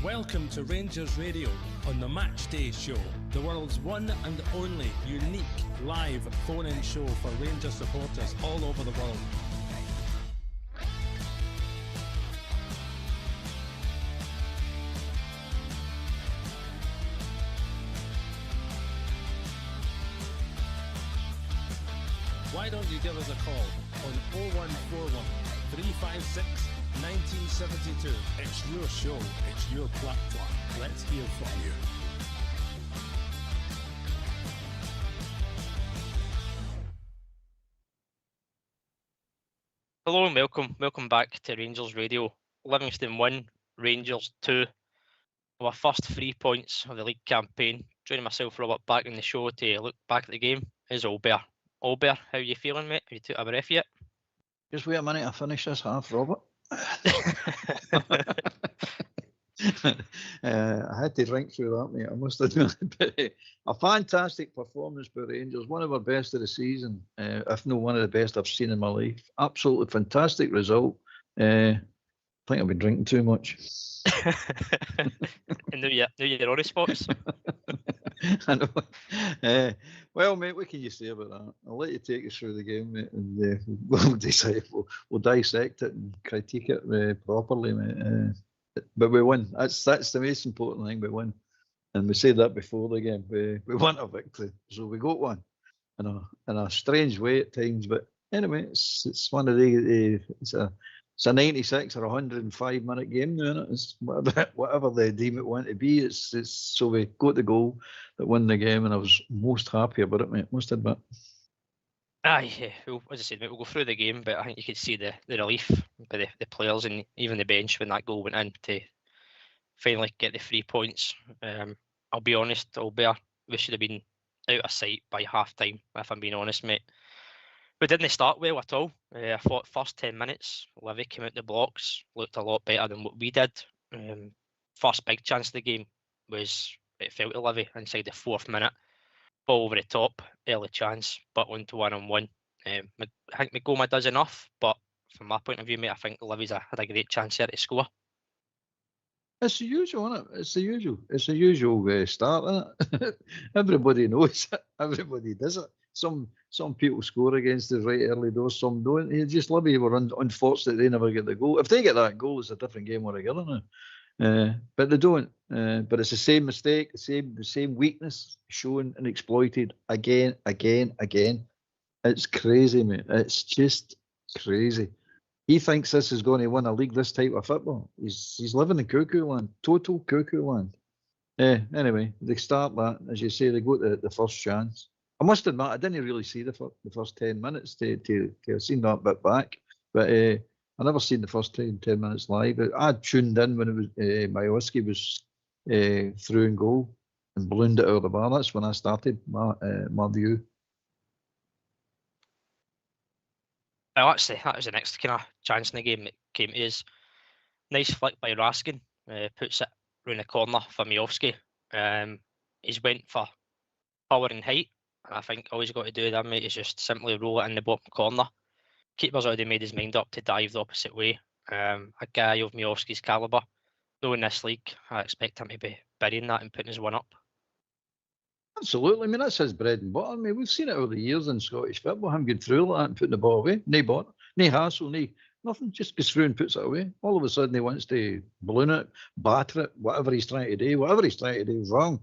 Welcome to Rangers Radio on the Matchday show, the world's one and only unique live phone-in show for Rangers supporters all over the world. Why don't you give us a call on 0141 356 1972. It's your show, it's your platform. Let's hear from you. Hello and welcome back to Rangers Radio. Livingston 1, Rangers 2. Our first 3 points of the league campaign. Joining myself, Robert, back in the show to look back at the game is Albert. Albert, how are you feeling, mate? Have you took a breath yet? Just wait a minute, I finish this half, Robert. I had to drink through that, mate. I must admit. But, a fantastic performance by Rangers, one of our best of the season, if not one of the best I've seen in my life. Absolutely fantastic result. I think I've been drinking too much. And now you're on the spots. I know. Well, mate, what can you say about that? I'll let you take us through the game, mate, and we'll decide. We'll dissect it and critique it properly, mate. But we win. That's the most important thing. We win, and we said that before the game. We want a victory, so we got one in a strange way at times. But anyway, it's one of the it's a 96 or 105 minute game now, isn't it? It's whatever they deem it want to be. It's so we got the goal that won the game, and I was most happy about it, mate. Must admit. Aye, well, as I said, mate, we'll go through the game, but I think you could see the relief by the players and even the bench when that goal went in to finally get the 3 points. I'll be honest, Albert, we should have been out of sight by half time, if I'm being honest, mate. We didn't start well at all. I thought first 10 minutes, Livy came out the blocks, looked a lot better than what we did. First big chance of the game was, it felt to Livy inside the 4th minute. Ball over the top, early chance, but on to 1-on-1. I think Magoma does enough, but from my point of view, mate, I think Livy's had a great chance here to score. It's the usual, isn't it? It's the usual start, isn't it? Everybody knows it. Everybody does it. Some people score against us right early doors, some don't. It's just Livy were unfortunate they never get the goal. If they get that goal, it's a different game altogether now. But they don't. But it's the same mistake, the same weakness shown and exploited again. It's crazy, mate. It's just crazy. He thinks this is going to win a league, this type of football. He's living in cuckoo land, total cuckoo land. Anyway, they start that, as you say, they go to the first chance. I must admit, I didn't really see the first 10 minutes to have seen that bit back. But I never seen the first 10 minutes live. I tuned in when it was Majewski was through and goal and ballooned it out of the bar. That's when I started my view. Well, actually, that was the next kind of chance in the game that came to us. Nice flick by Raskin, puts it round the corner for Majewski. He's went for power and height. I think all he's got to do there, mate, is just simply roll it in the bottom corner. Keeper's already made his mind up to dive the opposite way. A guy of Majewski's calibre, knowing this league, I expect him to be burying that and putting his one up. Absolutely. I mean, that's his bread and butter. I mean, we've seen it over the years in Scottish football, him going through like that and putting the ball away. No bother, no hassle, nothing, just goes through and puts it away. All of a sudden he wants to balloon it, batter it, whatever he's trying to do. Whatever he's trying to do is wrong.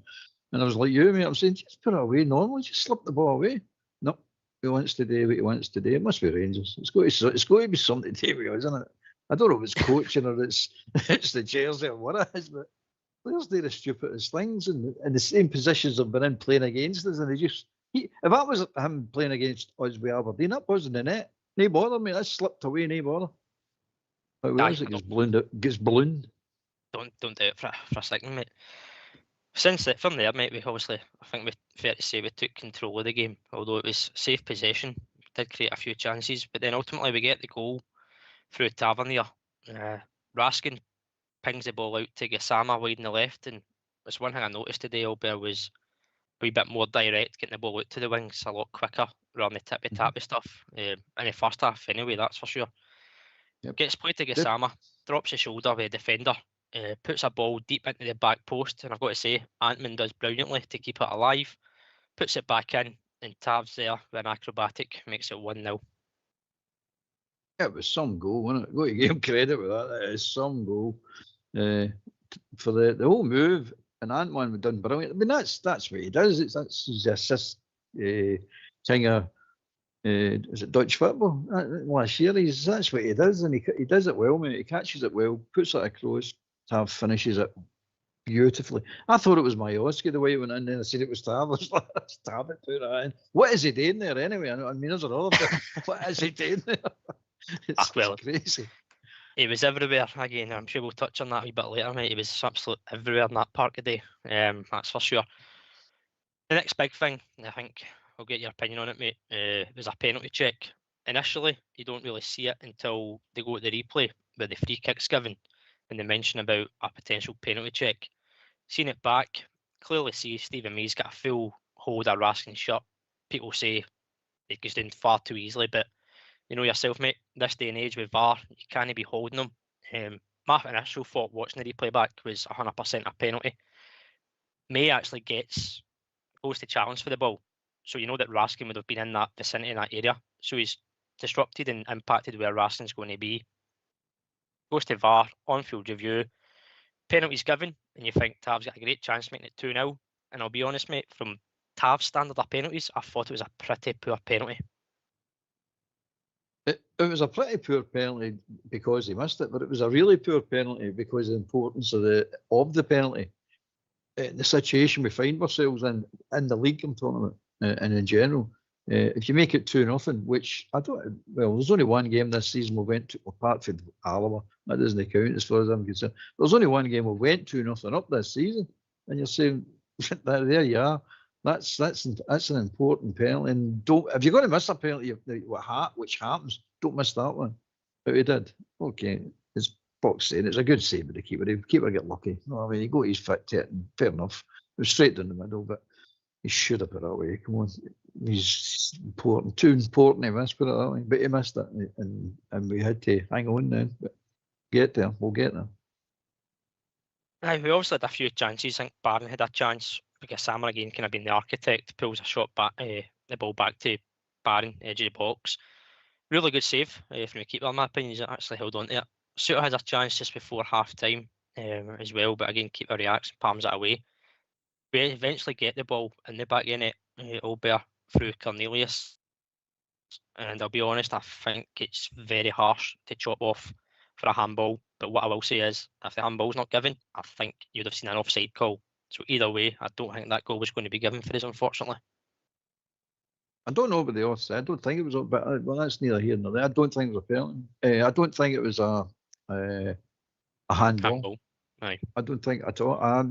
And I was like you, mate, I'm saying, just put it away normally, just slip the ball away. No, he wants to do what he wants to do. It must be Rangers. It's got to be something to do with us, isn't it? I don't know if it's coaching or it's the jersey or what it is, but players do the stupidest things and the same positions they've been in playing against us, and if that was him playing against us with Aberdeen, that wasn't the net. No bother, mate. That slipped away, no bother. But where is it gets ballooned? Don't do it for a second, mate. Since that, from there, mate, we obviously, I think we're fair to say we took control of the game, although it was safe possession. We did create a few chances, but then ultimately we get the goal through Tavernier. Raskin pings the ball out to Gassama wide on the left, and that's one thing I noticed today, Albert, was a wee bit more direct, getting the ball out to the wings a lot quicker rather than the tippy-tappy stuff. In the first half, anyway, that's for sure. Yep. Gets played to Gassama, drops his shoulder with a defender, puts a ball deep into the back post, and I've got to say, Antman does brilliantly to keep it alive, puts it back in, and Tav's there with an acrobatic, makes it 1-0. It was some goal, wasn't it? Got to give him credit with that. It is some goal. For the whole move, and Antman was done brilliant. I mean, that's what he does. That's his assist thing of, is it Dutch football? Last year, that's what he does, and he does it well, mate. He catches it well, puts it across, Tav finishes it beautifully. I thought it was Majorski the way he went in there. I said it was Tav. I was like, that's Tav that put that in. What is he doing there anyway? I mean, there's another thing. What is he doing there? It's crazy. He was everywhere. Again, I'm sure we'll touch on that a wee bit later, mate. He was absolutely everywhere in that park today. That's for sure. The next big thing, I think I'll get your opinion on it, mate, was a penalty check. Initially, you don't really see it until they go to the replay where the free kick's given and they mention about a potential penalty check. Seeing it back, clearly see Stephen May's got a full hold of Raskin's shirt. People say it goes down far too easily, but you know yourself, mate, this day and age with VAR, you can't be holding them. My initial thought watching the replay back was 100% a penalty. May actually goes to challenge for the ball. So you know that Raskin would have been in that vicinity, in that area. So he's disrupted and impacted where Raskin's going to be. Goes to VAR, on-field review. Penalty's given, and you think Tav's got a great chance making it 2-0. And I'll be honest, mate, from Tav's standard of penalties, I thought it was a pretty poor penalty. It was a pretty poor penalty because he missed it, but it was a really poor penalty because of the importance of the penalty. The situation we find ourselves in the league tournament and in general. If you make it 2-0, which there's only one game this season we went to, apart from Alaba, that doesn't count as far as I'm concerned. There's only one game we went 2-0 up this season, and you're saying, there you are. That's an important penalty. And if you're going to miss a penalty, which happens, don't miss that one. But he did. Okay, as Box saying, it's a good save by the keeper. The keeper get lucky. No, I mean, he got his foot to it, and fair enough. It was straight down the middle, but he should have put it away. Come on, he's important, too important. He missed, put it that way, but he missed it, and we had to hang on then. But we'll get there. Aye, we obviously had a few chances. I think Barron had a chance because Sammer again kind of being the architect, pulls a shot back, the ball back to Barron, edge of the box. Really good save from the keeper, in my opinion. He's actually held on to it. Suter has a chance just before half time as well, but again, keeper reacts, palms it away. We eventually get the ball in the back in it, Albert through Cornelius. And I'll be honest, I think it's very harsh to chop off for a handball. But what I will say is, if the handball's not given, I think you'd have seen an offside call. So either way, I don't think that goal was going to be given for us, unfortunately. I don't know about the offside. I don't think it was, but well, that's neither here nor there. I don't think it was a penalty. I don't think it was a handball. Aye. I don't think at all. I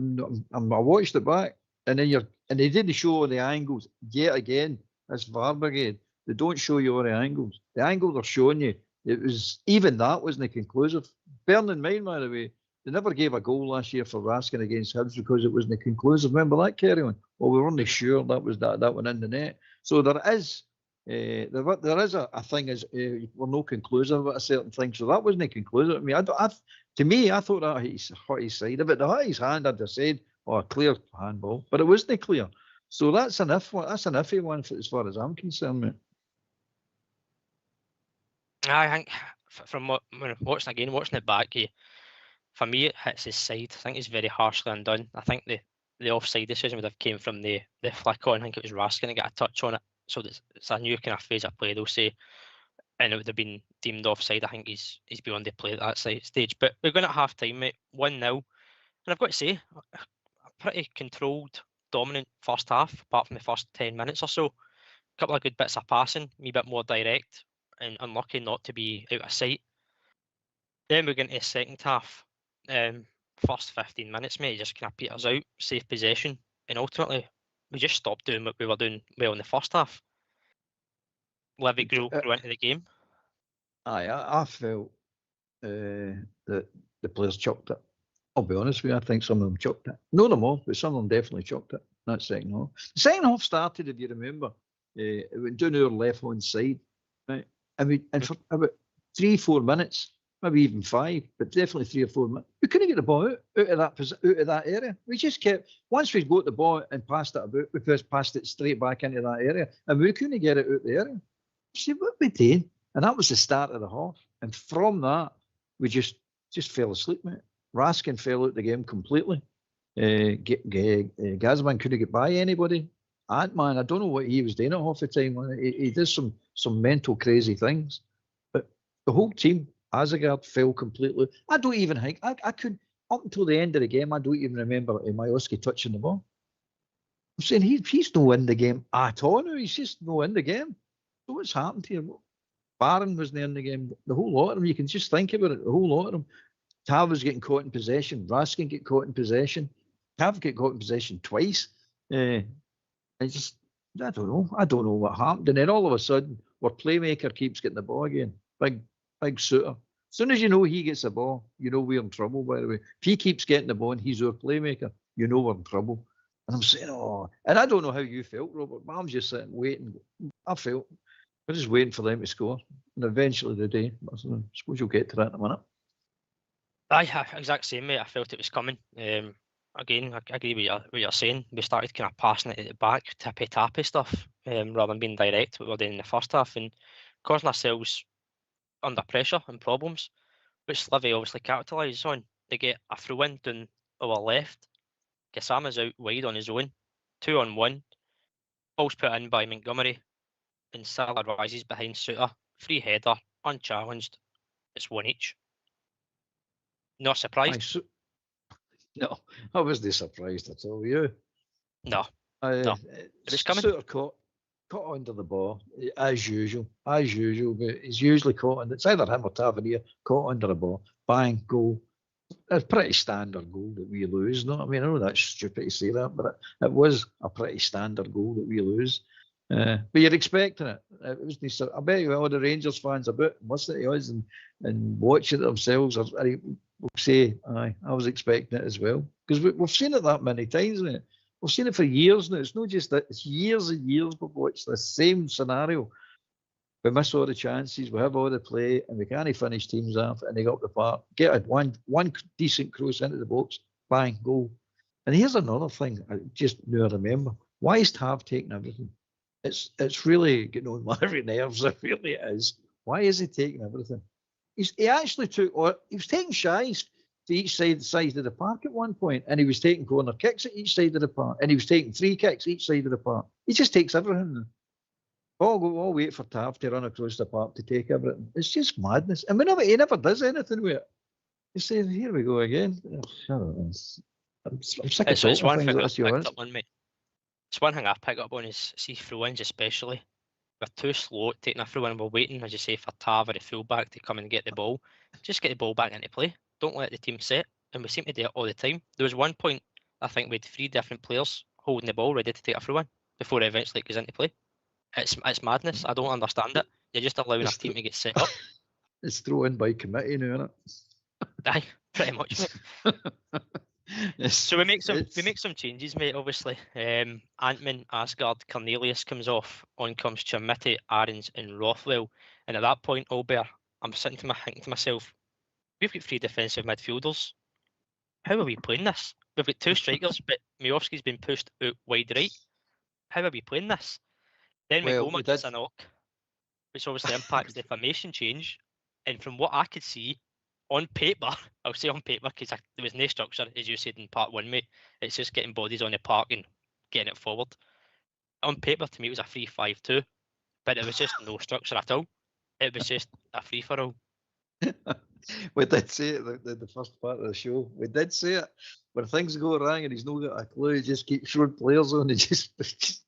watched it back, and then they didn't show the angles yet again. This VAR brigade, they don't show you all the angles. The angle they're showing you, it was even that wasn't conclusive. Bearing in mind, by the way, they never gave a goal last year for Raskin against Hibs because it wasn't conclusive. Remember that, carry on? Well, we weren't sure that was that one in the net. So there is a thing is we're no conclusive about a certain thing. So that wasn't conclusive. I mean, I thought that hit his side. If it hit his hand, I'd have said, a clear handball, but it wasn't clear. So that's an iffy one as far as I'm concerned, mate. I think from watching it back, for me, it hits his side. I think it's very harshly undone. I think the offside decision would have came from the flick on. I think it was Raskin that got a touch on it. So it's a new kind of phase of play, they'll say. And it would have been deemed offside. I think he's beyond the play at that stage. But we're going at half time, mate, 1-0. And I've got to say, a pretty controlled, dominant first half, apart from the first 10 minutes or so. A couple of good bits of passing, a wee bit more direct, and unlucky not to be out of sight. Then we're going to the second half. First 15 minutes, mate, just kind of peters out, safe possession, and ultimately we just stopped doing what we were doing well in the first half. Levy grew into the game. I felt that the players chucked it. I'll be honest with you, I think some of them chucked it. Not them all, but some of them definitely chucked it. That second half. The second half started, if you remember, it went down our left hand side, right? And for about 3-4 minutes, maybe even 5, but definitely 3 or 4 minutes. We couldn't get the ball out of that area. We just kept, once we got the ball and passed it about, we just passed it straight back into that area, and we couldn't get it out the area. See what we did, and that was the start of the half. And from that, we just fell asleep, mate. Raskin fell out the game completely. Gazman couldn't get by anybody. Ant-Man, I don't know what he was doing at half the time. He did some mental crazy things. But the whole team, Azagard, fell completely. I don't even think, I could, up until the end of the game, I don't even remember Majewski touching the ball. I'm saying he's no in the game at all now. He's just no in the game. So what's happened here? Barron wasn't in the game. The whole lot of them, you can just think about it, the whole lot of them. Tav was getting caught in possession. Raskin get caught in possession. Tav get caught in possession twice. I don't know. I don't know what happened. And then all of a sudden, our playmaker keeps getting the ball again. Big Suter. As soon as you know he gets the ball, you know we're in trouble, by the way. If he keeps getting the ball and he's our playmaker, you know we're in trouble. And I'm saying, and I don't know how you felt, Robert, but I'm just sitting waiting. I felt, we're just waiting for them to score. And eventually they do. I suppose you'll get to that in a minute. Aye, exact same, mate. I felt it was coming. Again, I agree with what you're saying. We started kind of passing it at the back, tappy stuff, rather than being direct, what we were doing in the first half, and causing ourselves under pressure and problems, which Livy obviously capitalises on. They get a throw-in down our left. Gassama's out wide on his own, 2-on-1. Ball's put in by Montgomery, and Salah rises behind Suter. Free header, unchallenged. It's 1 each. Not surprised? No, I wasn't surprised at all. You? No. It was coming. Suter caught under the ball as usual. But he's usually caught, and it's either him or Tavernier caught under the ball. Bang, goal. It's a pretty standard goal that we lose. No, I mean I know that's stupid to say that, but it was a pretty standard goal that we lose. But you're expecting it. It was. I bet you all the Rangers fans about listening to us and watching it themselves will say, aye, I was expecting it as well. Because we've seen it that many times, mate. We've seen it for years now. It's not just that, it's years and years we've watched the same scenario. We miss all the chances, we have all the play, and we can't finish teams off, and they go up the park, get a one decent cross into the box, bang, goal. And here's another thing I just now remember. Why is Tav taking everything? It's really getting on my nerves, it really is. Why is he taking everything? He actually took, he was taking shies to each side of the park at one point, and he was taking corner kicks at each side of the park, and he was taking free kicks each side of the park. He just takes everything. All wait for Tav to run across the park to take everything. It's just madness. And he never does anything with it. He says, here we go again. I'm sick of it's one things thing like I've this, picked up on, mate. It's one thing I've picked up on is see throw-ins especially. We're too slow at taking a throw-in. We're waiting, as you say, for Tav or the fullback to come and get the ball. Just get the ball back into play. Don't let the team set. And we seem to do it all the time. There was one point, I think, we had 3 different players holding the ball ready to take a throw-in before it eventually goes into play. It's madness. I don't understand it. You're just allowing a team to get set up. It's throw-in by committee now, isn't it? Aye, pretty much, mate. So we make some changes, mate. Obviously, Antman, Asgard, Cornelius comes off. On comes Chermiti, Aarons, and Rothwell. And at that point, Albert, I'm thinking to myself, we've got 3 defensive midfielders. How are we playing this? We've got 2 strikers, but Majewski's been pushed out wide right. How are we playing this? Then we gets a knock, which obviously impacts the formation change. And from what I could see, on paper, I'll say on paper because there was no structure, as you said in part 1, mate. It's just getting bodies on the park and getting it forward. On paper, to me, it was a 3-5-2, but it was just no structure at all. It was just a free-for-all. We did say it the first part of the show. We did say it. When things go wrong and he's not got a clue, he just keeps throwing players on. He just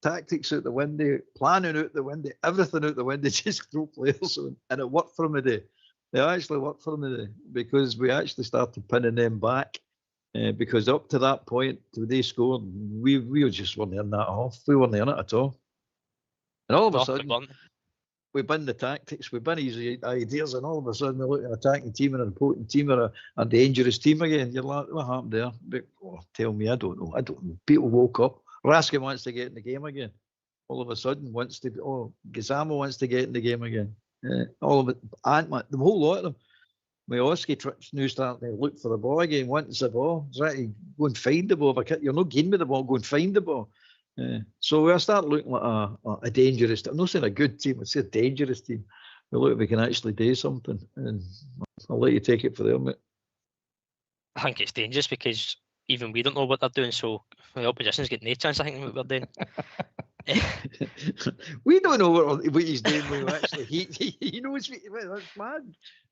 tactics out the window, planning out the window, everything out the window, just throw players on. And it worked for him today. It actually worked for him today because we actually started pinning them back. Because up to that point, when they scored, we just weren't in that half. We weren't in it at all. And all of a sudden, we bin the tactics, we bin his ideas, and all of a sudden we look at an attacking team and an important team or a dangerous team again. You're like, what happened there? But, tell me, I don't know. People woke up. Raskin wants to get in the game again. All of a sudden wants to. Gazzamo wants to get in the game again. All of it. Ant-Man, the whole lot of them. Miovski now starting to look for the ball again, wants the ball, trying to go and find the ball. You're not getting with the ball, go and find the ball. So we'll start looking like a dangerous team. I'm not saying a good team, it's a dangerous team. We'll look if we can actually do something. And I'll let you take it for there, mate. I think it's dangerous because even we don't know what they're doing, so the opposition's getting no chance, I think, what we're doing. We don't know what he's doing when actually he knows. That's mad.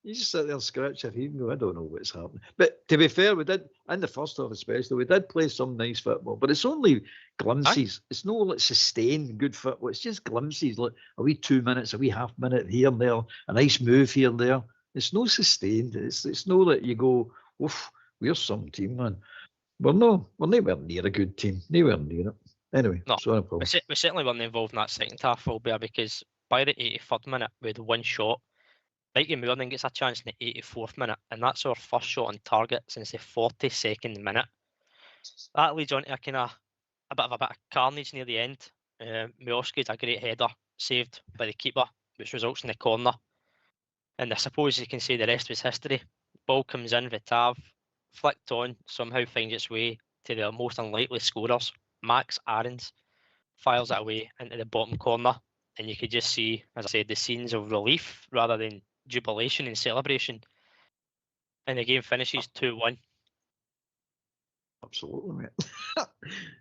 You just sit there and scratch your head and go, I don't know what's happening. But to be fair, we did, in the first half especially, we did play some nice football, but it's only glimpses. It's no like sustained good football. It's just glimpses, like a wee 2 minutes, a wee half minute here and there, a nice move here and there. It's no sustained. It's no that you go, oof, we're some team, man. We're nowhere near a good team. Nowhere near it. Anyway, no, sorry, Paul. We certainly weren't involved in that second half, Albert, because by the 83rd minute, we had one shot. Mikey Moore gets a chance in the 84th minute, and that's our first shot on target since the 42nd minute. That leads on to a bit of carnage near the end. Miovski's a great header saved by the keeper, which results in the corner. And I suppose you can say the rest was history. Ball comes in, Vitav, flicked on, somehow finds its way to the most unlikely scorers. Max Aarons fires it away into the bottom corner, and you could just see, as I said, the scenes of relief rather than jubilation and celebration. And the game finishes 2-1. Absolutely, mate. I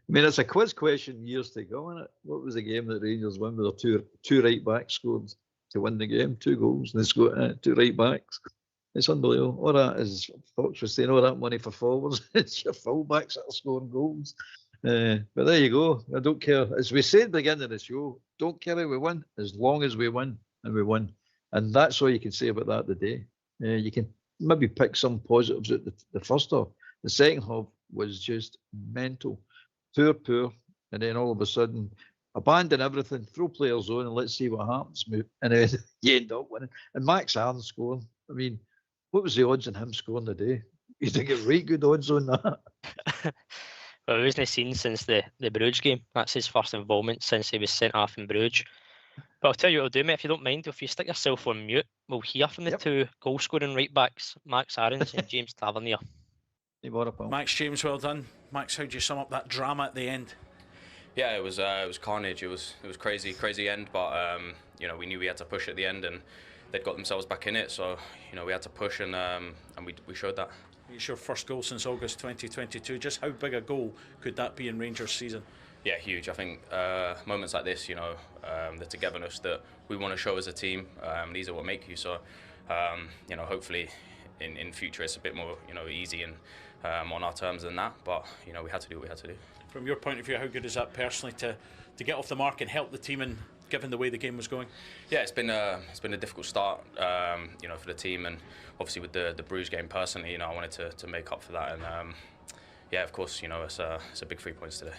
mean, it's a quiz question years to go, isn't it? What was the game that Rangers won with their two right backs scored to win the game? 2 goals, and they scored 2 right backs. It's unbelievable. All that is, Fox was saying, all that money for forwards. It's your full-backs that are scoring goals. But there you go. I don't care. As we said at the beginning of the show, don't care how we win, as long as we win, and we win. And that's all you can say about that today. You can maybe pick some positives at the first half. The second half was just mental. Poor. And then all of a sudden, abandon everything, throw players on, and let's see what happens. And then you end up winning. And Max Aarons scoring. I mean, what was the odds on him scoring today? You think it's right good odds on that? Well, he wasn't seen since the Bruges game. That's his first involvement since he was sent off in Bruges. But I'll tell you what I'll do, mate, if you don't mind, if you stick yourself on mute, we'll hear from the 2 goal-scoring right-backs, Max Aarons and James Tavernier. Max, James, well done. Max, how do you sum up that drama at the end? Yeah, it was carnage. It was crazy end, but we knew we had to push at the end, and they'd got themselves back in it, so we had to push, and we showed that. It's your first goal since August 2022. Just how big a goal could that be in Rangers' season? Yeah, huge. I think moments like this, the togetherness that we want to show as a team, these are what make you. So, hopefully in future it's a bit more, easy and on our terms than that. But, we had to do what we had to do. From your point of view, how good is that personally to get off the mark and help the team, and given the way the game was going? Yeah, it's been a difficult start, for the team, and obviously with the Bruges game personally, I wanted to make up for that, and of course, it's a big 3 points today.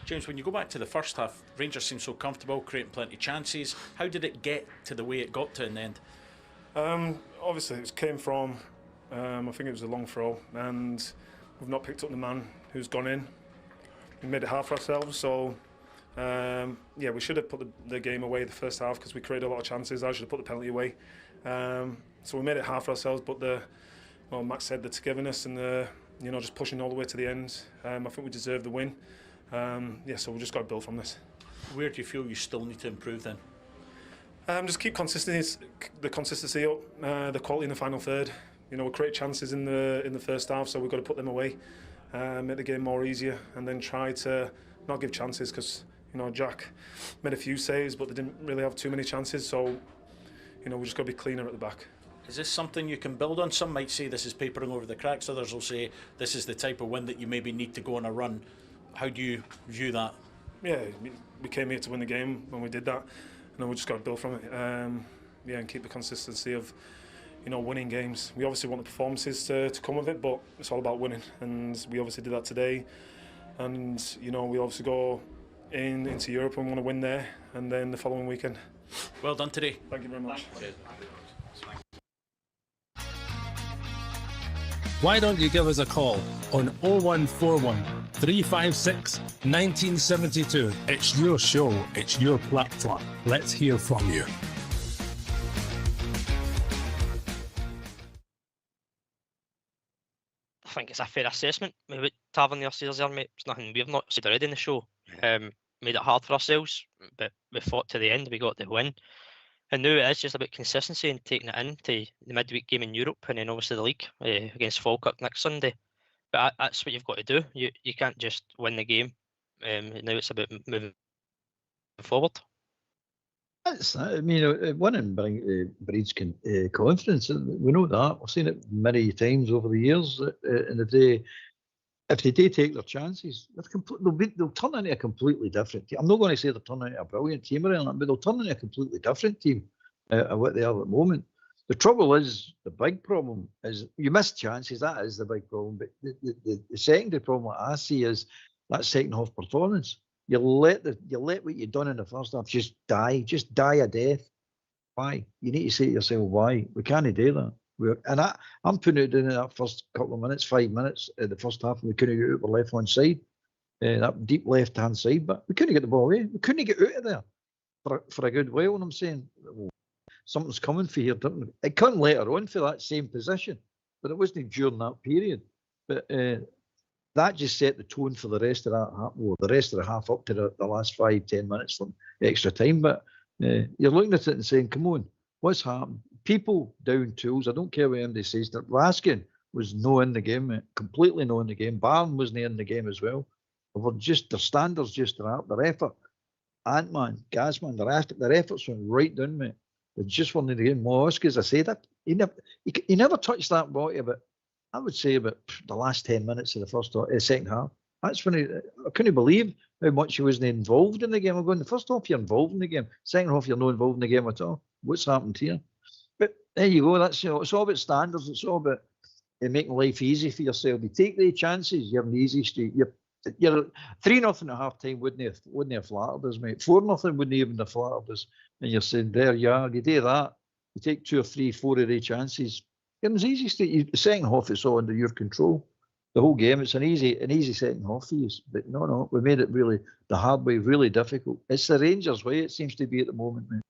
James, when you go back to the first half, Rangers seemed so comfortable, creating plenty of chances. How did it get to the way it got to in the end? Obviously, it came from, I think it was a long throw, and we've not picked up the man who's gone in. We made it hard for ourselves, so we should have put the game away the first half because we created a lot of chances. I should have put the penalty away. So we made it hard for ourselves, but Max said, the togetherness and just pushing all the way to the end. I think we deserve the win. So we just got to build from this. Where do you feel you still need to improve then? Just keep the consistency up, the quality in the final third. We create chances in the first half, so we've got to put them away, make the game more easier, and then try to not give chances because Jack made a few saves, but they didn't really have too many chances. So we just got to be cleaner at the back. Is this something you can build on? Some might say this is papering over the cracks. Others will say this is the type of win that you maybe need to go on a run. How do you view that? Yeah, we came here to win the game when we did that, and we just got to build from it. And keep the consistency of winning games. We obviously want the performances to come with it, but it's all about winning, and we obviously did that today. And we obviously go into Europe and want to win there, and then the following weekend. Well done today. Thank you very much. Cheers. Why don't you give us a call on 0141 356 1972? It's your show, it's your platform. Let's hear from you. I think it's a fair assessment. Maybe Tavernier says there, mate. It's nothing we've not said already in the show. Made it hard for ourselves, but we fought to the end. We got the win. And now it is just about consistency and taking it into the midweek game in Europe and then obviously the league against Falkirk next Sunday. But that's what you've got to do. You can't just win the game. Now it's about moving forward. I mean, winning breeds confidence. We know that. We've seen it many times over the years. And if they do take their chances, they'll turn into a completely different team. I'm not going to say they'll turn into a brilliant team or anything, but they'll turn into a completely different team at what they are at the moment. The trouble is, the big problem is you miss chances. That is the big problem. But the secondary problem I see is that second half performance. You let what you've done in the first half just die a death. Why? You need to say to yourself, why? We can't do that. I'm putting it in that first couple of minutes, 5 minutes in the first half, and we couldn't get out the left-hand side, that deep left-hand side, but we couldn't get the ball away. We couldn't get out of there for a good while, and I'm saying, well, something's coming for here. It come later on for that same position, but it wasn't during that period. But that just set the tone for the rest of that half, the rest of the half up to the last 5-10 minutes extra time. But you're looking at it and saying, come on, what's happened? People down tools. I don't care what anybody says. That Raskin was no in the game, mate. Completely no in the game. Barn wasn't in the game as well. Their standards just are up. Their effort, Ant-Man, Gasman, their efforts went right down, mate. They just weren't in the game. Mosk, as I said, he never touched that body, but I would say about the last 10 minutes of the second half. That's when I couldn't believe how much he wasn't involved in the game. I'm going, the first half you're involved in the game, second half you're not involved in the game at all. What's happened here? But there you go. That's it's all about standards. It's all about making life easy for yourself. You take the chances. You're an easy street. You're 3-0 at half time. Wouldn't have flattered us, mate. 4-0 wouldn't even have flattered us. And you're saying there, yeah, you do that. You take 2 or 3, 4 of the chances. You're an easy street. The second half is all under your control. The whole game, it's an easy second half for you. But no, we made it really the hard way, really difficult. It's the Rangers way. It seems to be at the moment, mate.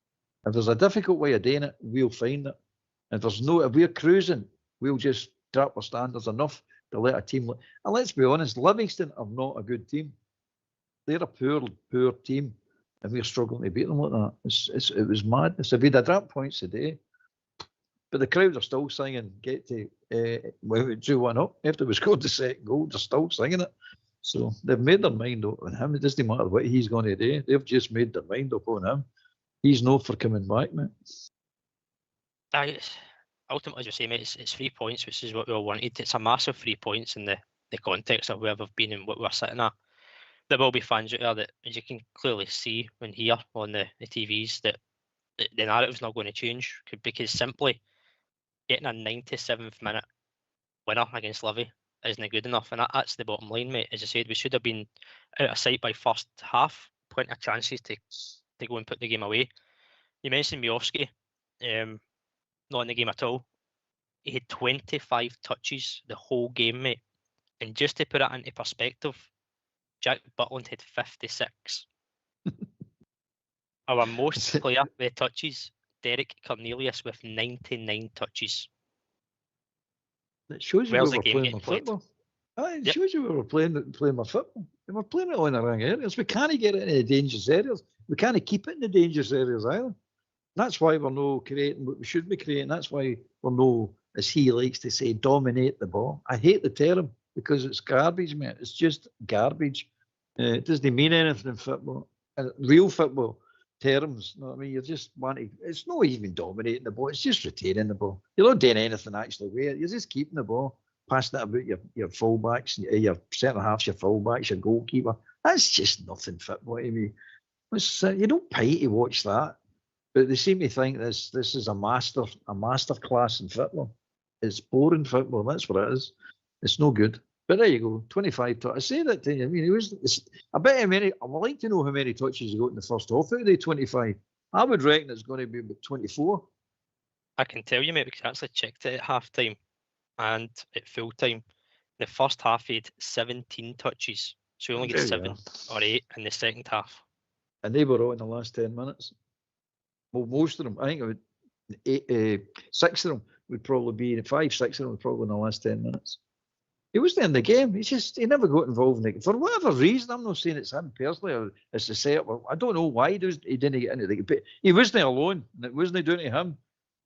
If there's a difficult way of doing it, we'll find it. If we're cruising, we'll just drop our standards enough to let a team. And let's be honest, Livingston are not a good team. They're a poor team, and we're struggling to beat them like that. It was madness. If we'd have dropped points today, but the crowd are still singing, get to 2-1 up. After we scored the second goal, they're still singing it. So they've made their mind up on him. It doesn't matter what he's going to do. They've just made their mind up on him. He's no for coming back, mate. Ultimately, as you say, mate, it's 3 points, which is what we all wanted. It's a massive 3 points in the context of where we've been and what we're sitting at. There will be fans out there that, as you can clearly see and hear on the TVs, that the narrative's not going to change because simply getting a 97th minute winner against Livy isn't good enough, and that's the bottom line, mate. As I said, we should have been out of sight by first half. Plenty of chances to go and put the game away. You mentioned Miovski, not in the game at all. He had 25 touches the whole game, mate. And just to put it into perspective, Jack Butland had 56. Our most player with touches, Derek Cornelius with 99 touches. It shows you we were playing with football. It shows you we were playing with football. And we're playing it on the wrong areas. We can't get it in the dangerous areas. We can't keep it in the dangerous areas either. That's why we're not creating what we should be creating. That's why we're not, as he likes to say, dominate the ball. I hate the term because it's garbage, mate. It's just garbage. It doesn't mean anything in football. Real football terms, you know what I mean? You're just wanting, it's not even dominating the ball. It's just retaining the ball. You're not doing anything actually with it. You're just keeping the ball, passing it about your fullbacks, your centre halves, your fullbacks, your goalkeeper. That's just nothing football to me. You don't pay to watch that. But they seem to think this is a master class in football. It's boring football. That's what it is. It's no good. But there you go. 25 touches. I say that to you. I mean, I bet how many. I would like to know how many touches he got in the first half out of the 25. I would reckon it's going to be about 24. I can tell you, mate, because I actually checked it at half time and at full time. The first half he had 17 touches. So he only gets 7 or 8 in the second half. And they were all in the last 10 minutes. Well, most of them, I think it would 6 of them would probably be 5, 6 of them would probably in the last 10 minutes. He wasn't in the game. He never got involved in the game. For whatever reason, I'm not saying it's him personally or it's the setup. I don't know why he didn't get into the game. But he wasn't alone. And it wasn't down to him.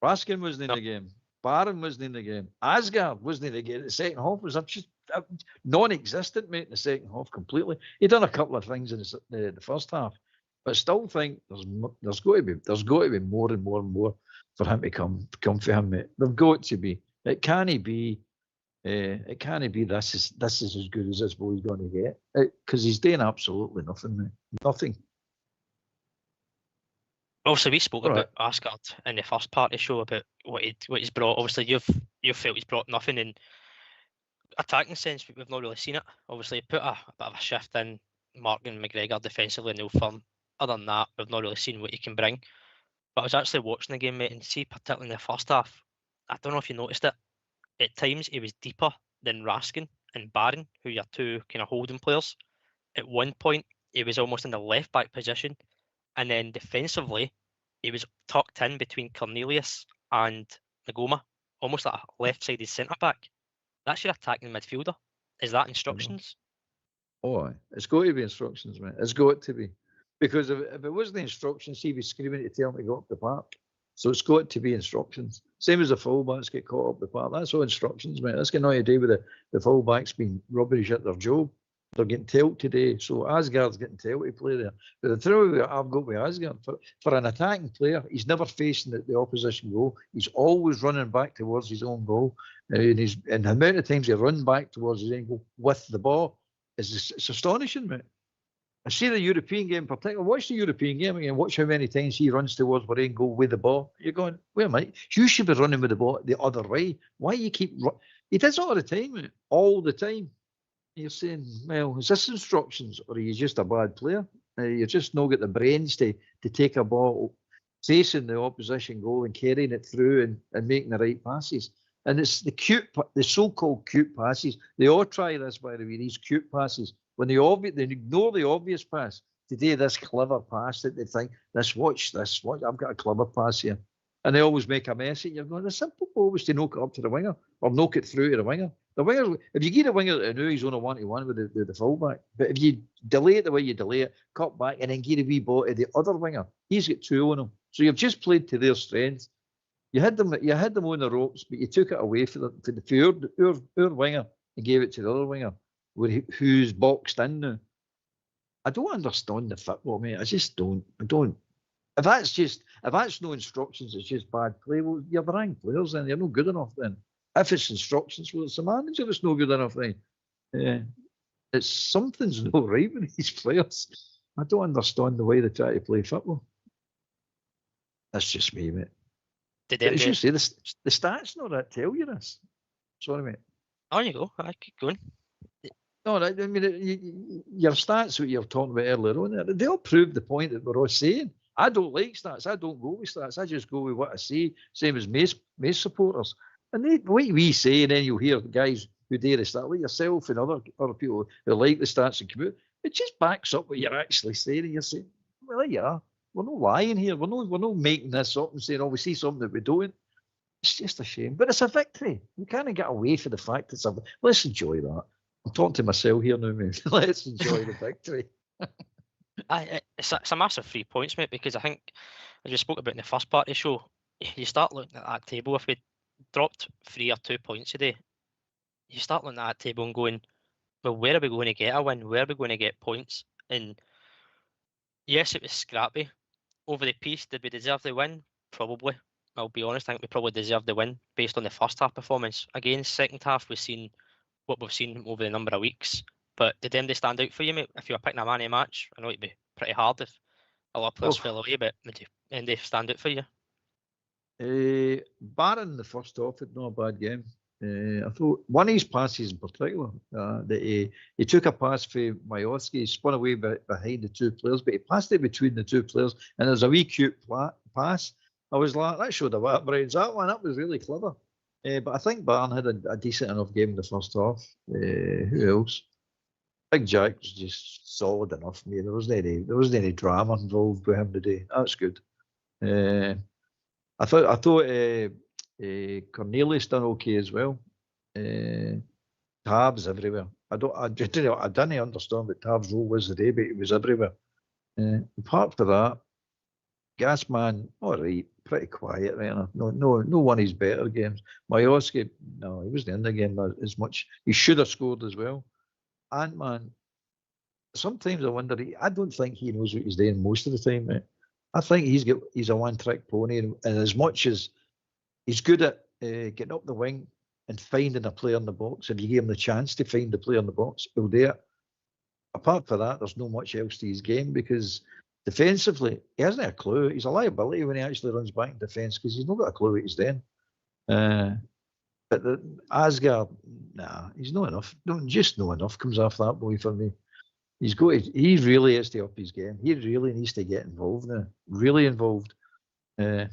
Raskin wasn't in the game. Barron wasn't in the game. Asgard wasn't in the game. The second half was just non-existent, mate, in the second half completely. He done a couple of things in the first half. But I still think there's got to be more and more and more for him to come for him, mate. There've got to be. It can't be. It can't be this is as good as this boy's going to get, because he's doing absolutely nothing, mate. Nothing. Also, we spoke about Asgard in the first part of the show about what he's brought. Obviously, you've felt he's brought nothing in attacking sense. We've not really seen it. Obviously, he put a bit of a shift in Mark and McGregor defensively in the Old Firm. Other than that, we've not really seen what he can bring. But I was actually watching the game, mate, and see, particularly in the first half, I don't know if you noticed it. At times, he was deeper than Raskin and Barron, who are two kind of holding players. At one point, he was almost in the left-back position. And then defensively, he was tucked in between Cornelius and Ngoma, almost like a left-sided centre-back. That's your attacking midfielder. Is that instructions? Oh, it's got to be instructions, mate. It's got to be. Because if it wasn't instructions, he'd be screaming to tell him to go up the park. So it's got to be instructions. Same as the fullbacks get caught up the park. That's all instructions, mate. That's got nothing to do with the fullbacks being rubbish at their job. They're getting told today. So Asgard's getting told to play there. But the trouble I've got with Asgard, for an attacking player, he's never facing the opposition goal. He's always running back towards his own goal. And the amount of times he runs back towards his own goal with the ball it's astonishing, mate. I see the European game in particular. Watch the European game again. Watch how many times he runs towards where he can go with the ball. You're going, wait a minute. You should be running with the ball the other way. Why you keep... He does it all the time, mate. All the time. You're saying, well, is this instructions or are you just a bad player? You're just not got the brains to take a ball, chasing the opposition goal and carrying it through and making the right passes. And it's the so-called cute passes. They all try this, by the way, these cute passes. When they ignore the obvious pass, today this clever pass that they think, watch, I've got a clever pass here. And they always make a mess of it. You're going, the simple ball was to knock it up to the winger or knock it through to the winger. The winger, if you give a winger to know he's on a 1-to-1 with the fullback, but if you delay it the way you delay it, cut back and then give a wee ball to the other winger, he's got two on him. So you've just played to their strengths. You had them on the ropes, but you took it away for our winger and gave it to the other winger, who's boxed in now. I don't understand the football, mate. I just don't. If that's no instructions, it's just bad play. Well, you're the wrong players then. You're not good enough then. If it's instructions, well, it's the manager that's no good enough then. It's something's not right with these players. I don't understand the way they try to play football. That's just me, mate. As you say, the stats not that tell you this. Sorry, mate. On you go. I keep going. No, I mean, your stats, what you're talking about earlier on, they all prove the point that we're all saying. I don't like stats. I don't go with stats. I just go with what I see, same as Mace supporters. And what we say, and then you'll hear guys who dare to start, like yourself and other people who like the stats and come out, it just backs up what you're actually saying. And you're saying, well, there you are. We're not lying here. We're not making this up and saying, oh, we see something that we don't. It's just a shame. But it's a victory. We can't get away from the fact it's a... Let's enjoy that. I'm talking to myself here now, mate. Let's enjoy the victory. It's a massive 3 points, mate, because I think, as we spoke about in the first part of the show, you start looking at that table. If we dropped 3 or 2 points today, you start looking at that table and going, well, where are we going to get a win? Where are we going to get points? And yes, it was scrappy. Over the piece, did we deserve the win? Probably. I'll be honest, I think we probably deserved the win based on the first half performance. Again, second half, we've seen what we've seen over the number of weeks. But did them they stand out for you, mate? If you were picking a man of the match, I know it'd be pretty hard if a lot of players fell away, but did they stand out for you? Barron the first half had not a bad game. I thought one of his passes in particular, that he took a pass for Majorski, he spun away behind the two players, but he passed it between the two players, and there's a wee cute pass. I was like, that showed a bit of brains. That was really clever. But I think Barron had a decent enough game in the first half. Who else? Big Jack was just solid enough. There wasn't any drama involved with him today. That's good. I thought Cornelius done okay as well. Tabs everywhere. I didn't understand what Tabs' role was today, but he was everywhere. Apart from that, Gasman, all right, pretty quiet right now. No one of his better games. Majorski, no, he wasn't in the game as much. He should have scored as well. Ant-Man, sometimes I wonder, I don't think he knows what he's doing most of the time, mate. I think he's a one-trick pony, and as much as he's good at getting up the wing and finding a player in the box, if you give him the chance to find the player in the box, he'll do it. Apart from that, there's no much else to his game because defensively, he hasn't a clue. He's a liability when he actually runs back in defence because he's not got a clue what he's doing. But Asgard, nah, he's not enough. Just not enough comes off that boy for me. He really has to up his game. He really needs to get involved now. Really involved. The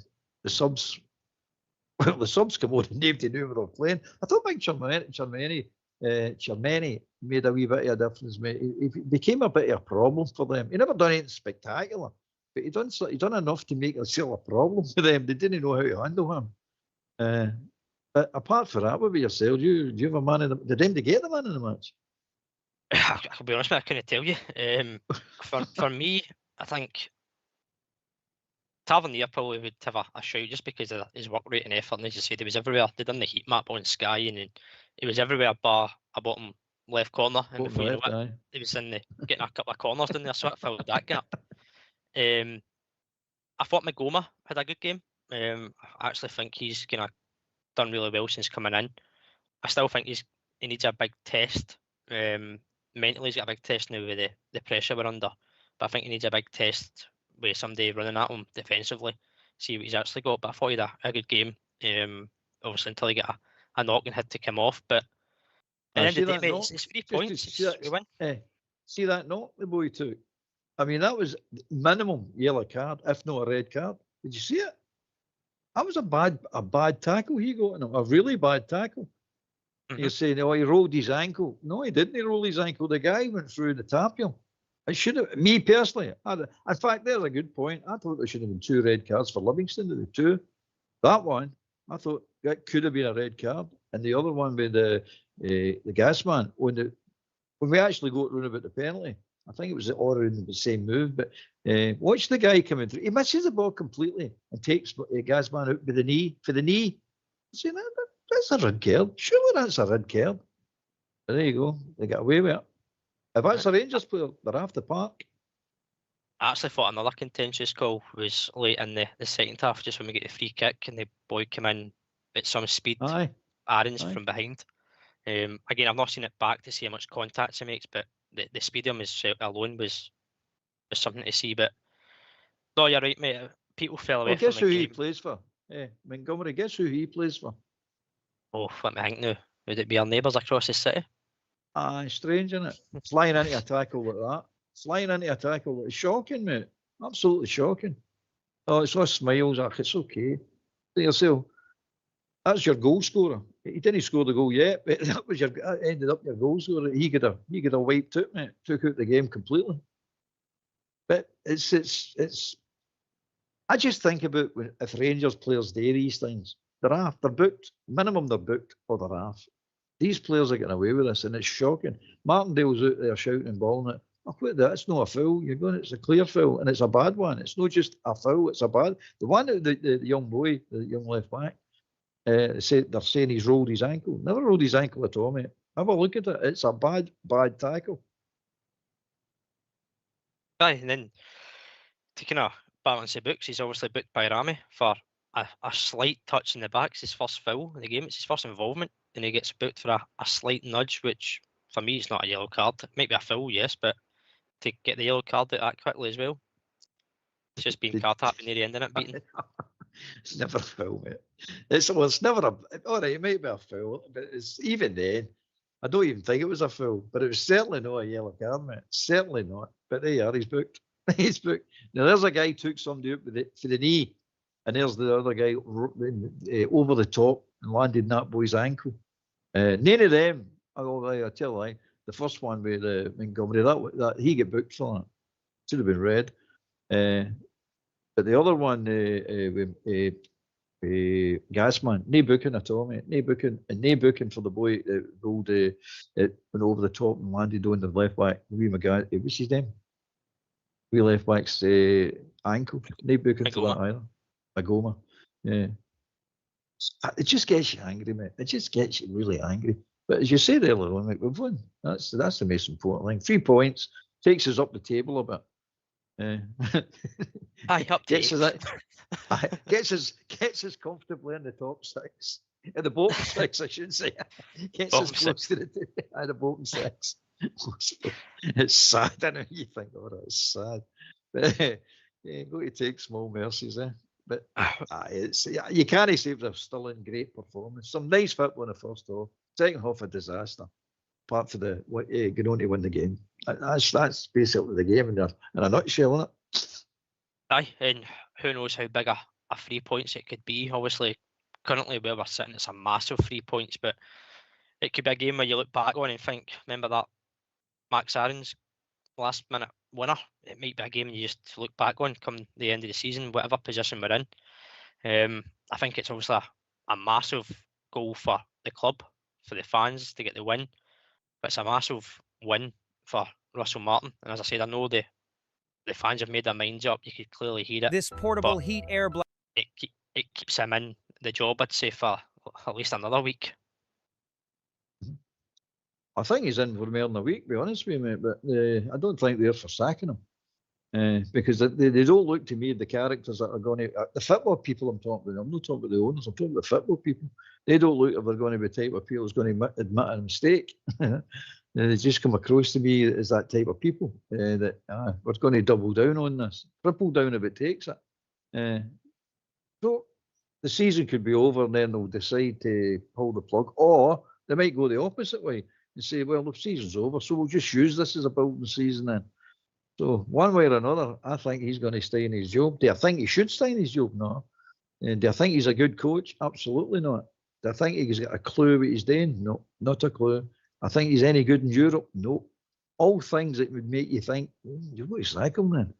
subs come on and nobody knew we were playing. I thought Big Chermany made a wee bit of a difference, mate. He became a bit of a problem for them. He never done anything spectacular, but he done enough to make it still a problem for them. They didn't know how to handle him. But apart from that, what about yourself? Do you have a man in the? Did they get the man in the match? I'll be honest with you, I couldn't tell you. For me, I think Tavernier probably would have a shout just because of his work rate and effort. And as you said, he was everywhere. They done the heat map on Sky, and he was everywhere bar a bottom left corner. And before you know it, he was in getting a couple of corners in there, so it filled that gap. I thought Magoma had a good game. I actually think he's kind of done really well since coming in. I still think he needs a big test. Mentally, he's got a big test now with the pressure we're under. But I think he needs a big test with somebody running at him defensively, see what he's actually got. But I thought he had a good game. Obviously, until he got a knock and had to come off. But at the end of the day, mate, it's 3 points. We win. See that knock the boy took? I mean, that was minimum yellow card, if not a red card. Did you see it? That was a bad tackle he got on him, a really bad tackle. Mm-hmm. You're saying, oh, he rolled his ankle. No, he didn't. He rolled his ankle. The guy went through the tapule. I should have, me personally, in fact, there's a good point. I thought there should have been 2 red cards for Livingston. There were 2. That one, I thought that could have been a red card. And the other one with the gas man, when we actually got round about the penalty, I think it was all in the same move. But watch the guy coming through. He misses the ball completely and takes gas man out with the knee, for the knee. See, that's a red card. Surely that's a red card. But there you go. They got away with it. If that's a Rangers player, they're off the park. I actually thought another contentious call was late in the second half, just when we get the free kick and the boy came in at some speed. Aaron's from behind. Again, I've not seen it back to see how much contact he makes, but the speed of him alone was something to see. But no, you're right, mate. People fell away from the game. Guess who he plays for? Montgomery, guess who he plays for? Oh, let me think now. Would it be our neighbours across the city? Strange, isn't it? Flying into a tackle like that. Flying into a tackle. It's shocking, mate. Absolutely shocking. Oh, it's all smiles. It's okay. Think yourself, that's your goal scorer. He didn't score the goal yet, but that ended up your goal scorer. He could have wiped out, mate. Took out the game completely. But it's. I just think about if Rangers players do these things, they're booked. Minimum they're booked or they're off. These players are getting away with this, and it's shocking. Martindale's out there shouting and bawling it. Oh, what that? It's not a foul. You're going. It's a clear foul, and it's a bad one. It's not just a foul. It's a bad. The one that the young boy, the young left back, they're saying he's rolled his ankle. Never rolled his ankle at all, mate. Have a look at it. It's a bad tackle. Aye, and then to kind of balance the books, he's obviously booked by Rami for a slight touch in the back. It's his first foul in the game. It's his first involvement, and he gets booked for a slight nudge, which for me is not a yellow card. It might be a foul, yes, but to get the yellow card out that quickly as well, it's just being card tapping near the end, isn't it? Beaten. It's never a foul, mate. It's never all right. It might be a foul, but it's even then. I don't even think it was a foul, but it was certainly not a yellow card, mate. Certainly not. But there you are. He's booked. He's booked. Now there's a guy who took somebody up for the knee, and there's the other guy over the top and landed in that boy's ankle. None of them. I tell you, like, the first one with Montgomery, that he get booked for that. Should have been red. But the other one, Gasman, no booking at all, mate. No booking for the boy that rolled it went over the top and landed on the left back. What's his name? Wee left back's ankle. No booking for that either. Magoma. Yeah. It just gets you angry, mate. It just gets you really angry. But as you said earlier on, we've won. That's the most important thing. 3 points takes us up the table a bit. Up gets us comfortably in the top 6. In the bottom 6, I should say. Gets us close to the bottom 6. It's sad. I know you think, oh, that's sad. But you've got to take small mercies, But you can't say they're still in great performance. Some nice football in the first half. Second half a disaster. Apart from going on to win the game. That's basically the game in a nutshell, isn't it? Aye, and who knows how big a 3 points it could be. Obviously, currently where we're sitting, it's a massive 3 points, but it could be a game where you look back on and think, remember that Max Aaron's last minute winner? It might be a game you just look back on come the end of the season, whatever position we're in. I think it's obviously a massive goal for the club, for the fans to get the win, but it's a massive win for Russell Martin. And as I said, I know the fans have made their minds up. You could clearly hear it. This portable heat air block. It keeps him in the job, I'd say, for at least another week. I think he's in for more than a week, to be honest with you, mate. But I don't think they're for sacking him. Because they don't look to me the characters that are going to... the football people I'm talking about, I'm not talking about the owners, I'm talking about football people. They don't look if they're going to be the type of people who's going to admit a mistake. They just come across to me as that type of people that we're going to double down on this, triple down if it takes it. So the season could be over and then they'll decide to pull the plug, or they might go the opposite way and say, well, the season's over, so we'll just use this as a building season then. So one way or another, I think he's going to stay in his job. Do I think he should stay in his job? No. Do I think he's a good coach? Absolutely not. Do I think he's got a clue what he's doing? No, not a clue. I think he's any good in Europe? No. All things that would make you think, you've got to sack him then.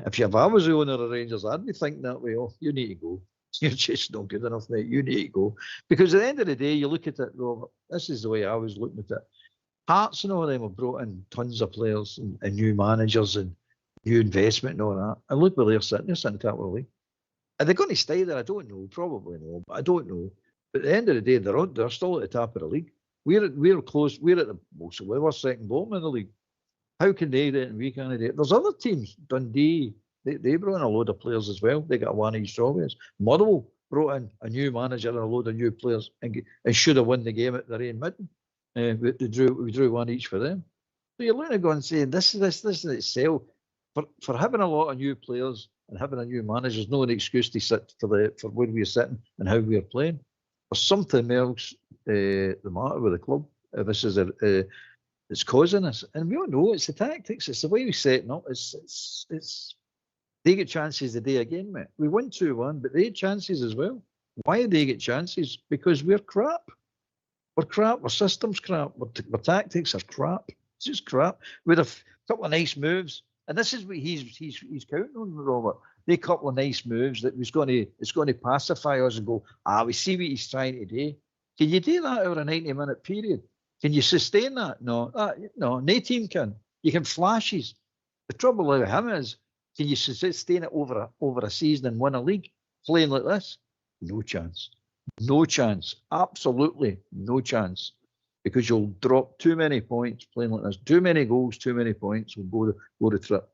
If I was the owner of Rangers, I'd be thinking that way. Oh, you need to go. You're just not good enough, mate. You need to go. Because at the end of the day, you look at it, Robert, this is the way I was looking at it. Hearts and all of them have brought in tons of players and new managers and new investment and all that. And look where they're sitting. They're sitting at the top of the league. Are they going to stay there? I don't know. Probably no, but I don't know. But at the end of the day, they're still at the top of the league. We're close. We're at we're second bottom in the league. How can they do it and we can't do it? There's other teams. Dundee, they brought in a load of players as well. They got one of each always. Motherwell brought in a new manager and a load of new players and should have won the game at their own midden. We drew one each for them. So you're looking at going and saying this in itself for having a lot of new players and having a new manager is no an excuse to sit for where we're sitting and how we're playing. There's something else the matter with the club. This is it's causing us, and we all know it's the tactics. It's the way we're setting up. It's they get chances the day again, mate. We won 2-1, but they had chances as well. Why do they get chances? Because we're crap. We're crap. Our system's crap. Our tactics are crap. It's just crap. With a couple of nice moves, and this is what he's counting on, Robert. They couple of nice moves that it's going to pacify us and go, we see what he's trying to do. Can you do that over a 90-minute period? Can you sustain that? No, no team can. You can flashes. The trouble with him is, can you sustain it over a season and win a league playing like this? No chance. No chance. Absolutely no chance. Because you'll drop too many points playing like this. Too many goals, too many points will go the trip.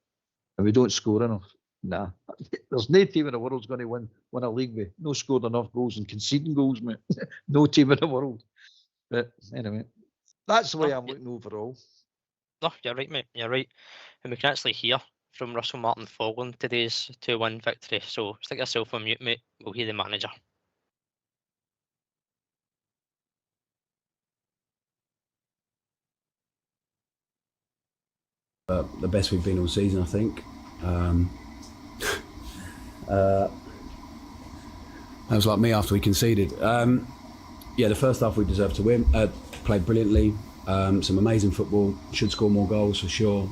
And we don't score enough. Nah. There's no team in the world's going to win a league with no scored enough goals and conceding goals, mate. No team in the world. But anyway, that's the way I'm looking overall. No, you're right, mate. You're right. And we can actually hear from Russell Martin following today's 2-1 victory. So stick yourself on mute, mate. We'll hear the manager. The best we've been all season, I think. That was like me after we conceded. The first half we deserved to win. Played brilliantly. Some amazing football. Should score more goals for sure.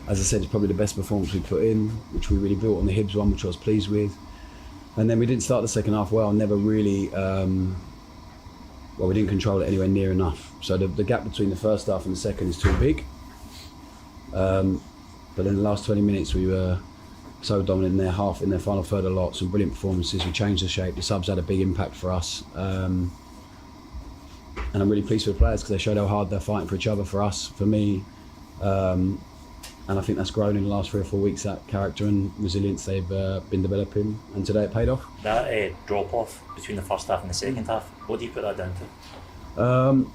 As I said, it's probably the best performance we put in, which we really built on the Hibs one, which I was pleased with. And then we didn't start the second half well, never really, we didn't control it anywhere near enough. So the gap between the first half and the second is too big. But in the last 20 minutes, we were so dominant in their final third a lot, some brilliant performances. We changed the shape, the subs had a big impact for us. And I'm really pleased with the players because they showed how hard they're fighting for each other, for us, for me. And I think that's grown in the last 3 or 4 weeks, that character and resilience they've been developing. And today it paid off. That drop-off between the first half and the second half, what do you put that down to?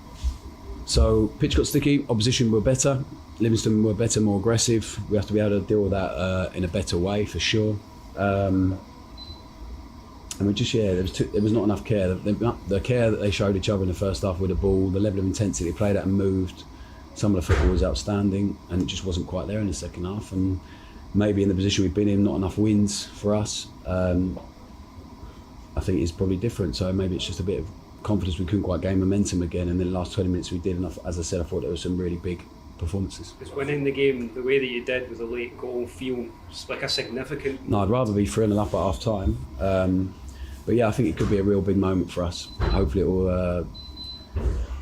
So pitch got sticky, opposition were better, Livingston were better, more aggressive. We have to be able to deal with that in a better way, for sure. And we just, there was not enough care. The care that they showed each other in the first half with the ball, the level of intensity they played at and moved, some of the football was outstanding, and it just wasn't quite there in the second half. And maybe in the position we've been in, not enough wins for us. I think it's probably different. So maybe it's just a bit of confidence we couldn't quite gain momentum again. And in the last 20 minutes we did enough. As I said, I thought there were some really big performances. Does winning the game the way that you did with a late goal feel like a significant? No, I'd rather be 3-0 up at half time. But yeah, I think it could be a real big moment for us. Hopefully it will.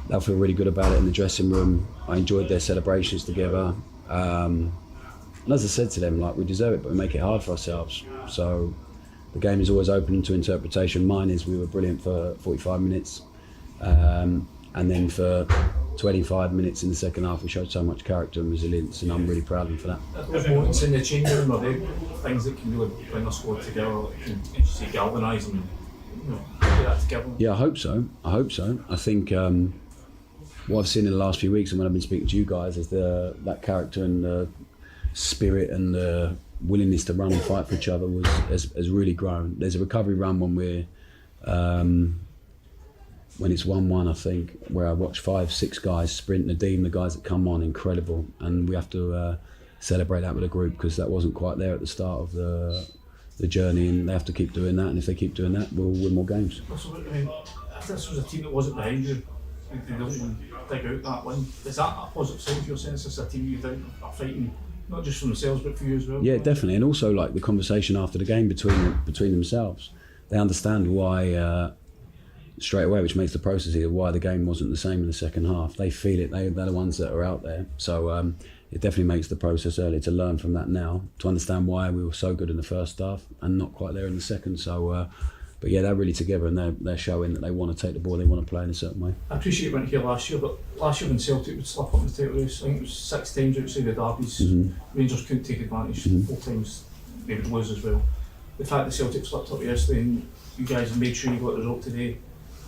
They'll feel really good about it in the dressing room. I enjoyed their celebrations together. And as I said to them, like, we deserve it, but we make it hard for ourselves. So the game is always open to interpretation. Mine is we were brilliant for 45 minutes. And then for 25 minutes in the second half, we showed so much character and resilience, and I'm really proud of them for that. Those moments in the change room, are they things that can really bring a squad together, and say galvanise and get that together? Yeah, I hope so. I think what I've seen in the last few weeks, and when I've been speaking to you guys, is that character and the spirit and the willingness to run and fight for each other has really grown. There's a recovery run when we're when it's 1-1, I think, where I watched 5-6 guys sprint Nadeem, the guys that come on, incredible, and we have to celebrate that with a group, because that wasn't quite there at the start of the journey, and they have to keep doing that, and if they keep doing that, we'll win more games. So, I mean, if this was a team that wasn't behind you, they don't even dig out that win, is that a positive sign for your sense? It's a team you think are fighting, not just for themselves but for you as well? Yeah, definitely, and also like the conversation after the game between themselves, they understand why straight away, which makes the process here, why the game wasn't the same in the second half. They feel it, they're the ones that are out there, so it definitely makes the process early to learn from that now, to understand why we were so good in the first half and not quite there in the second. So but yeah, they're really together, and they're showing that they want to take the ball, they want to play in a certain way. I appreciate you weren't here last year, but last year when Celtic would slip up in the title race, I think it was 6 times outside the derbies, Rangers couldn't take advantage, 4 times they would lose as well. The fact that Celtic slipped up yesterday and you guys made sure you got the result today,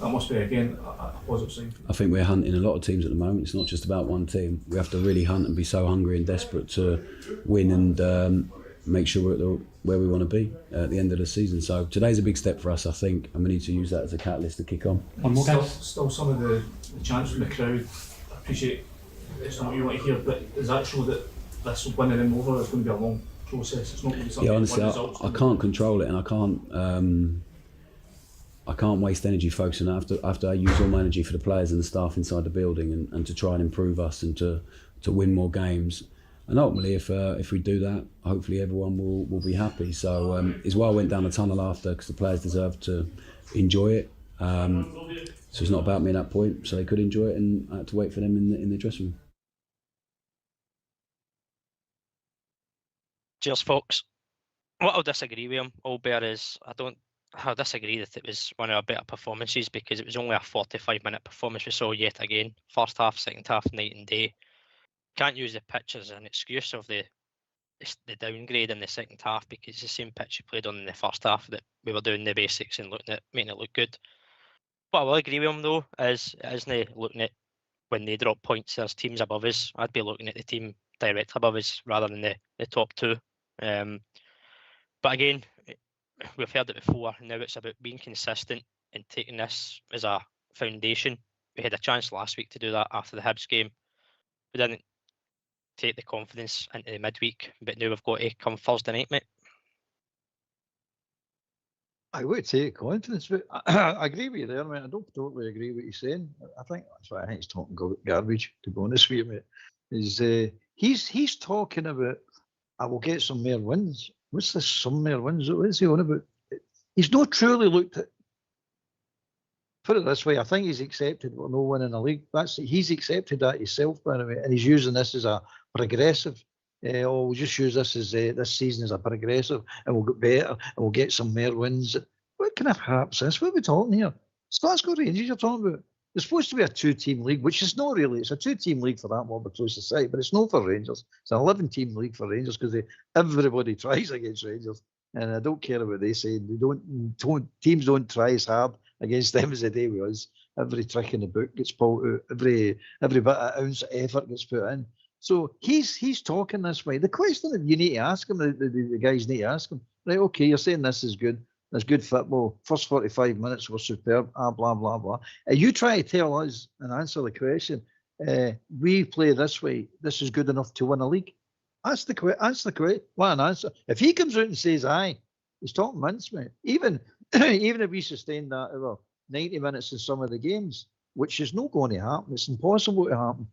that must be again a positive sign. I think we're hunting a lot of teams at the moment. It's not just about one team. We have to really hunt and be so hungry and desperate to win and make sure we're at where we want to be at the end of the season. So today's a big step for us, I think, and we need to use that as a catalyst to kick on. Still some of the chants from the crowd, I appreciate it's not what you want to hear, but is that show that this winning them over is going to be a long process? It's not going to be something. Yeah, honestly, I can't control it, and I can't waste energy focusing on it. I have to use all my energy for the players and the staff inside the building, and to try and improve us and to win more games. And ultimately, if we do that, hopefully everyone will be happy. So it's why I went down the tunnel after, because the players deserve to enjoy it. So it's not about me at that point, so they could enjoy it, and I had to wait for them in the dressing room. Cheers, folks. What I'll disagree with him, Albert, is I disagree that it was one of our better performances, because it was only a 45-minute performance we saw yet again. First half, second half, night and day. Can't use the pitch as an excuse of the downgrade in the second half, because it's the same pitch we played on in the first half that we were doing the basics and looking at making it look good. What I will agree with him though is it isn't looking at when they drop points, there's teams above us. I'd be looking at the team directly above us rather than the top two. But again, we've heard it before. Now it's about being consistent and taking this as a foundation. We had a chance last week to do that after the Hibs game. We didn't take the confidence into the midweek, but now we've got to come Thursday night, mate. I would take confidence, but I agree with you there, mate. I don't totally agree with what you're saying. I think that's why I think he's talking garbage, to be honest with you, mate. He's talking about, I will get some more wins. What's this, some more wins? What's he on about? he's not truly looked at. Put it this way, I think he's accepted we're no winning a league. He's accepted that himself, by the way, and he's using this as a progressive. We'll just use this as this season as a progressive, and we'll get better, and we'll get some more wins. What kind of crap is this? What are we talking here? It's Glasgow Rangers you're talking about. It's supposed to be a 2-team league, which is not really. It's a 2-team league for that one, but close to sight, but it's not for Rangers. It's an 11-team league for Rangers because everybody tries against Rangers, and I don't care what they say. Teams don't try as hard against them as they do with us. Every trick in the book gets pulled out. Every bit of ounce of effort gets put in. So he's talking this way. The question that you need to ask him, the guys need to ask him, right? Okay, you're saying this is good. There's good football. First 45 minutes were superb. Blah blah blah. And you try to tell us and answer the question. We play this way. This is good enough to win a league. Answer the question. What an answer! If he comes out and says aye, he's talking mince, mate. Even if we sustain that over 90 minutes in some of the games, which is not going to happen. It's impossible to happen.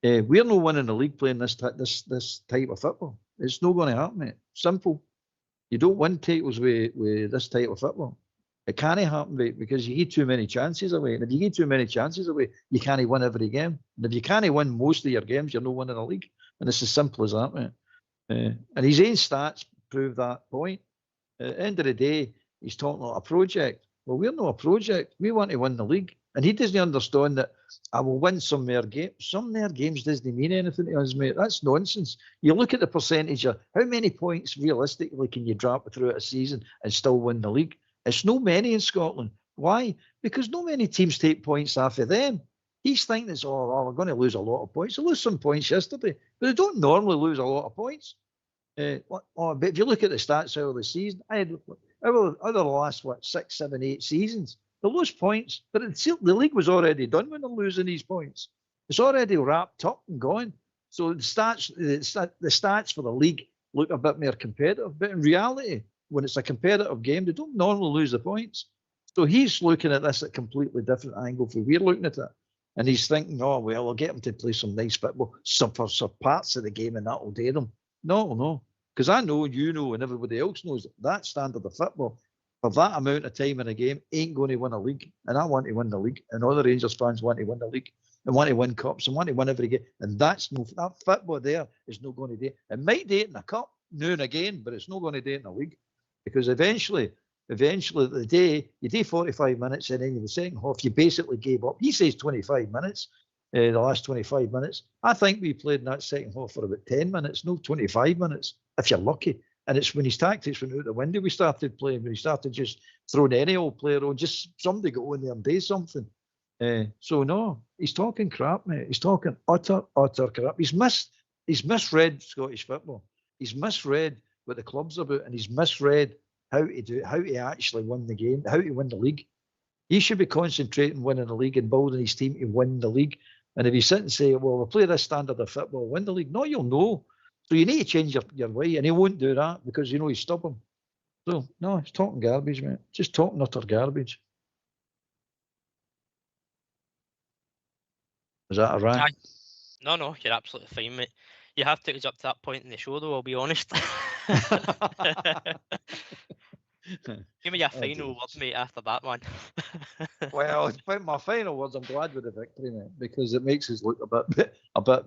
We're not winning the league playing this type of football. It's not going to happen, mate. Simple. You don't win titles with this type of football. It can't happen, mate, because you give too many chances away. And if you give too many chances away, you can't win every game. And if you can't win most of your games, you're not winning a league. And it's as simple as that, mate. And his own stats prove that point. At the end of the day, he's talking about a project. Well, we're not a project. We want to win the league. And he doesn't understand that I will win some more games. Some more games doesn't mean anything to us, mate. That's nonsense. You look at the percentage of how many points realistically can you drop throughout a season and still win the league. It's no many in Scotland. Why? Because no many teams take points off of them. He's thinking it's, we're going to lose a lot of points. They lose some points yesterday, but they don't normally lose a lot of points. But if you look at the stats out of the season, over the last 6, 7, 8 seasons, they lose points, but the league was already done when they're losing these points. It's already wrapped up and gone. So the stats for the league look a bit more competitive, but in reality, when it's a competitive game, they don't normally lose the points. So he's looking at this at a completely different angle from we're looking at it. And he's thinking, we'll get them to play some nice football, some parts of the game, and that'll do them. No. Because I know, you know, and everybody else knows that standard of football for that amount of time in a game ain't going to win a league. And I want to win the league. And all the Rangers fans want to win the league and want to win cups and want to win every game. And that football there is not going to do it. It might do it in a cup now and again, but it's not going to do it in a league. Because eventually the day, you do 45 minutes and then in the second half, you basically gave up. He says 25 minutes, the last 25 minutes. I think we played in that second half for about 10 minutes, no 25 minutes, if you're lucky. And it's when his tactics went out the window we started playing, when he started just throwing any old player on, just somebody go in there and do something. So no, he's talking crap, mate. He's talking utter crap. He's misread Scottish football. He's misread what the club's about, and he's misread how to actually win the game, how to win the league. He should be concentrating on winning the league and building his team to win the league. And if you sit and say, well, we'll play this standard of football, win the league, no, you'll know. So you need to change your way, and he won't do that because you know he's stubborn. So no, he's talking garbage, mate. Just talking utter garbage. Is that a rant? No, you're absolutely fine, mate. You have to get us up to that point in the show, though, I'll be honest. Give me your final word, mate, after that one. Well, my final words, I'm glad with the victory, mate, because it makes us look a bit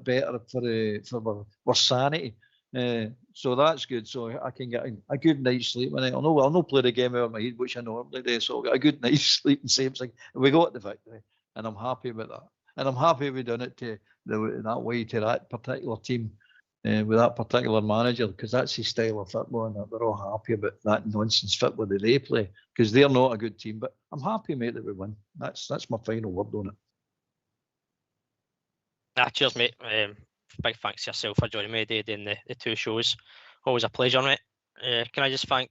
better for our sanity. So that's good. So I can get a good night's sleep. And I'll not play the game out of my head, which I normally do. So I'll get a good night's sleep and same thing. We got the victory, and I'm happy with that. And I'm happy we've done it that way to that particular team. With that particular manager, because that's his style of football, and we're all happy about that nonsense football that they play, because they're not a good team. But I'm happy, mate, that we win. That's my final word on it. Cheers, mate. Big thanks to yourself for joining me today doing the two shows. Always a pleasure, mate. Can I just thank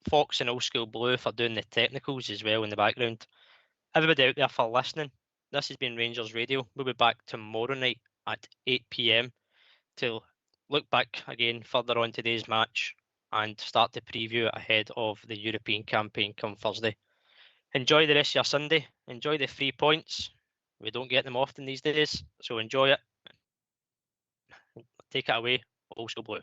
Fox and Old School Blue for doing the technicals as well in the background. Everybody out there for listening. This has been Rangers Radio. We'll be back tomorrow night at 8 p.m. to look back again further on today's match and start to preview it ahead of the European campaign come Thursday. Enjoy the rest of your Sunday. Enjoy the 3 points. We don't get them often these days, so enjoy it. Take it away, Old School Blue.